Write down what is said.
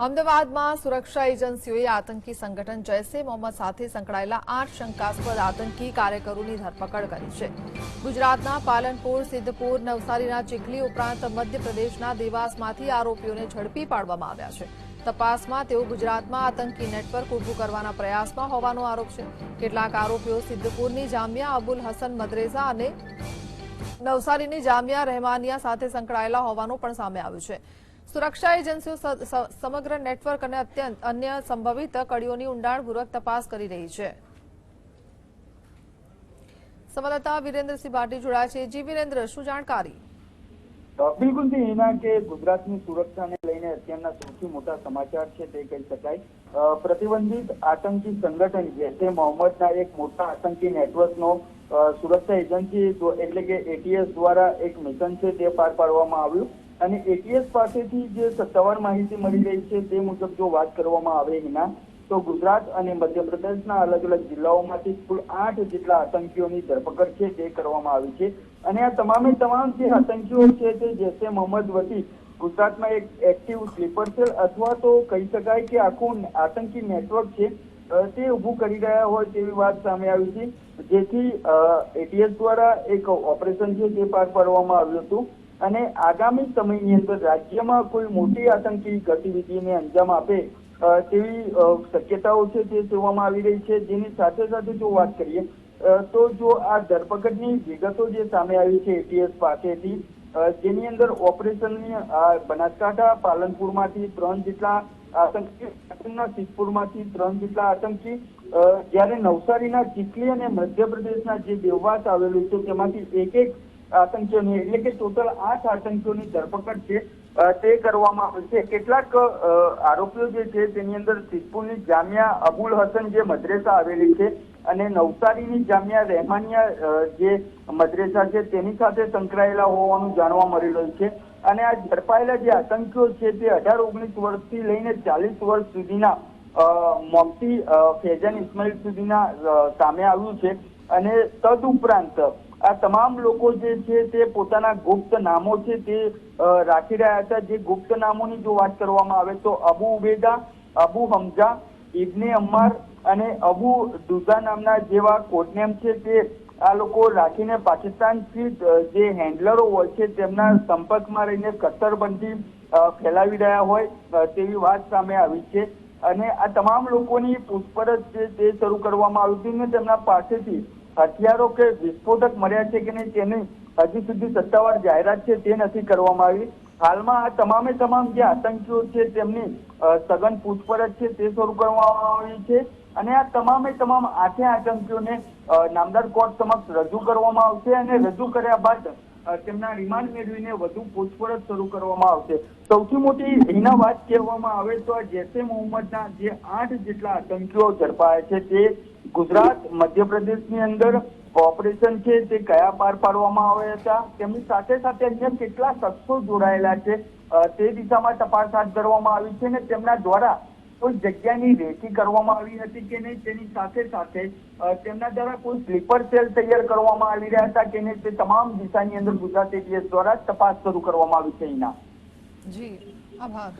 અમદાવાદમાં સુરક્ષા એજન્સીઓએ આતંકી સંગઠન જૈશ-એ મોહમ્મદ સાથે સંકળાયેલા 8 શંકાસ્પદ આતંકી કાર્યકરોની ધરપકડ કરી છે। ગુજરાતના પાલનપુર, સિદ્ધપુર, નવસારીના ચીખલી ઉપરાંત મધ્યપ્રદેશના દેવાસમાંથી આરોપીઓને ઝડપી પાડવામાં આવ્યા છે। તપાસમાં તેઓ ગુજરાતમાં આતંકી નેટવર્ક ઊભું કરવાના પ્રયાસમાં હોવાનો આરોપ છે। કેટલાક આરોપીઓ સિદ્ધપુરની જામિયા અબુલ હસન મદ્રેસા અને નવસારીની જામિયા રહેમાનિયા સાથે સંકળાયેલા હોવાનું પણ સામે આવ્યું છે। સુરક્ષા એજન્સીઓ સમગ્ર નેટવર્ક અને અન્ય સંભવિત કડીઓની ઊંડાણપૂર્વક તપાસ કરી રહી છે। સંવાદદાતા વિરેન્દ્રસિંહ ભાટી જોડાયા છે। જી વિરેન્દ્ર, શું જાણકારી? બિલકુલ જી હિના કે ગુજરાતની સુરક્ષાને લઈને અત્યારના સૌથી મોટા સમાચાર છે તે કહી શકાય। પ્રતિબંધિત આતંકી સંગઠન જૈશ-એ મોહમ્મદના એક મોટા આતંકી નેટવર્કનો સુરક્ષા એજન્સી એટલે કે એટીએસ દ્વારા એક મિશન છે તે પાર પાડવામાં આવ્યું અને એટીએસ પાસેથી જે સત્તાવાર માહિતી મળી રહી છે તે મુજબ જો વાત કરવામાં આવે હિના તો ગુજરાત અને મધ્યપ્રદેશના અલગ અલગ જિલ્લાઓમાંથી કુલ 8 જેટલા આતંકીઓની ધરપકડ છે તે કરવામાં આવી છે અને આ તમામ જે આતંકીઓ છે તે જૈશ-એ મોહમ્મદ વતી ગુજરાતમાં એક એક્ટિવ સ્લીપર સેલ અથવા તો કહી શકાય કે આખું આતંકી નેટવર્ક છે તે ઊભું કરી રહ્યા હોય તેવી વાત સામે આવી છે, જેથી એટીએસ દ્વારા એક ઓપરેશન છે તે પાર પાડવામાં આવ્યું હતું અને આગામી સમયની અંદર રાજ્યમાં કોઈ મોટી આતંકી ગતિવિધિને અંજામ આપે તેવી શક્યતાઓ છે તે જોવામાં આવી રહી છે। જેની સાથે સાથે જો વાત કરીએ તો જો આ ધરપકડની વિગતો જે સામે આવી છે એટીએસ પાસેથી, જેની અંદર ઓપરેશનની બનાસકાંઠા પાલનપુરમાંથી 3 જેટલા આતંકી, સિદ્ધપુરમાંથી 3 જેટલા આતંકી, જ્યારે નવસારીના ચીખલી અને મધ્યપ્રદેશના જે દેવાસ આવેલું છે તેમાંથી એક આતંકીઓની એટલે કે ટોટલ 8 આતંકીઓની ધરપકડ છે તે કરવામાં આવી છે। કેટલાક આરોપીઓ જે છે તેની અંદર સિદ્ધપુરની જામિયા અબુલ હસન જે મદ્રેસા આવેલી છે અને નવસારીની જામિયા રહેમાનિયા જે મદ્રેસા છે તેની સાથે સંકળાયેલા હોવાનું જાણવા મળી રહ્યું છે અને આ ઝડપાયેલા જે આતંકીઓ છે તે 18-19 વર્ષથી લઈને 40 વર્ષ સુધીના મોફતી ફૈઝાન ઇસ્માઇલ સુધીના સામે આવ્યું છે અને તદુપરાંત આ તમામ લોકો જે છે તે પોતાના ગુપ્ત નામો છે તે રાખી રહ્યા હતા। જે ગુપ્ત નામોની જો વાત કરવામાં આવે તો અબુ ઉબેદા, અબુ હમઝા, ઇબ્ને અમ્માર અને અબુ દુઝા નામના જેવા કોડનેમ છે તે આ લોકો રાખીને પાકિસ્તાનથી જે હેન્ડલરો હોય છે તેમના સંપર્કમાં રહીને કટ્ટરપંથી ફેલાવી રહ્યા હોય તેવી વાત સામે આવી છે અને આ તમામ લોકોની પૂછપરછ છે તે શરૂ કરવામાં આવી હતી અને તેમના પાસેથી હથિયારો કે વિસ્ફોટક મળ્યા છે કે નહીં તેની હજી સુધી સત્તાવાર જાહેરાત છે તે નથી કરવામાં આવી। હાલમાં આ તમામ જે આતંકીઓ છે તેમની સઘન પૂછપરછ છે તે શરૂ કરવામાં આવી છે અને આ તમામ 8 આતંકીઓને નામદાર કોર્ટ સમક્ષ રજૂ કરવામાં આવશે અને રજૂ કર્યા બાદ તેમના રિમાન્ડ મેળવીને વધુ પૂછપરછ શરૂ કરવામાં આવશે। સૌથી મોટી એના વાત કહેવામાં આવે તો આ જૈશ-એ મોહમ્મદના જે 8 જેટલા આતંકીઓ ઝડપાયા છે તે ગુજરાત, મધ્યપ્રદેશની અંદર ઓપરેશન છે તે કયા પાર પાડવામાં આવ્યા હતા, તેમની સાથે સાથે અન્ય કેટલા શખ્સો જોડાયેલા છે તે દિશામાં તપાસ હાથ ધરવામાં આવી છે અને તેમના દ્વારા કોઈ જગ્યાની રેકી કરવામાં આવી હતી કે નહીં તેની સાથે સાથે તેમના દ્વારા કોઈ સ્લીપર સેલ તૈયાર કરવામાં આવી રહ્યા હતા કે નહીં તે તમામ દિશાની અંદર ગુજરાત એટીએસ દ્વારા તપાસ શરૂ કરવામાં આવી છે। જી, આભાર।